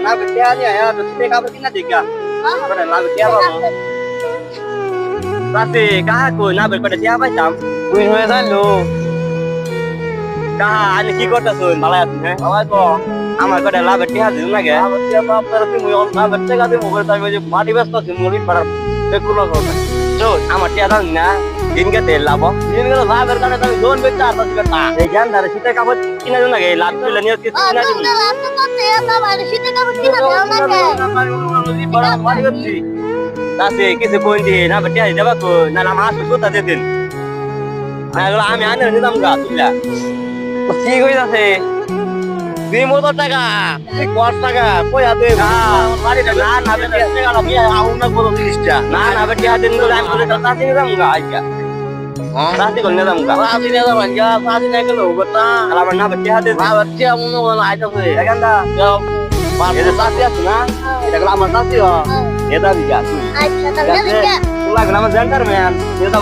না বেটিয়া নিয়ে আয়া তো সিটে কাপড় কিনা দেখা করে না বেটিয়া বাবু রাতে কাহা কই না বেটিয়া পাইতাম তুই হয়ে যাইলো কাহা আনি কি করতাছুন ভালো আছেন হ্যাঁ সবাই তো আমার করে না বেটিয়া দিন লাগে আমার টিয়া বাপ তার তুই মুই না বেটে গাদি মোবাইল তাই যে মাটি ব্যস্ত আছে মুড়ি পাড়ার বেকুলো কথা চল আমার টিয়া দাও না দিনকে তেল লাভ দিন গেল না বের কানে তাই দোন বেটা আর তাই বেটা এই জান ধারে সিটে কাপড় কিনা দিন লাগে লাভ তুলে নিয়ে কিছু কিনা দিন মাটি ব্যস্তি তাতে কিছু কোন দিয়ে না বেটিয়া দেবা কো না না মাছ কোথা দিতেন না এগুলো আমি আনে নিলাম গা তুইলা কি কইতাছে 2 টাকা তুই কত টাকা কই হাতে বাড়ি না না বেটিয়া টাকা না বিয়া আউন না করো জিনিসটা না না বেটিয়া দিন বলে আমি বলে তাতে নিলাম গা আইকা তাতে করে নিলাম গা সাজি না যাবেন যা সাজি না গেল বেটা আর আমার না বেটিয়া দিন না বাচ্চা মনে হয় আইতাছে দেখেন না এটা তাতে আছে না এটা আমার তাতে এটা দিকা তুই আচ্ছা তাহলে তোলা গেলাম জেন্টার ম্যান এটা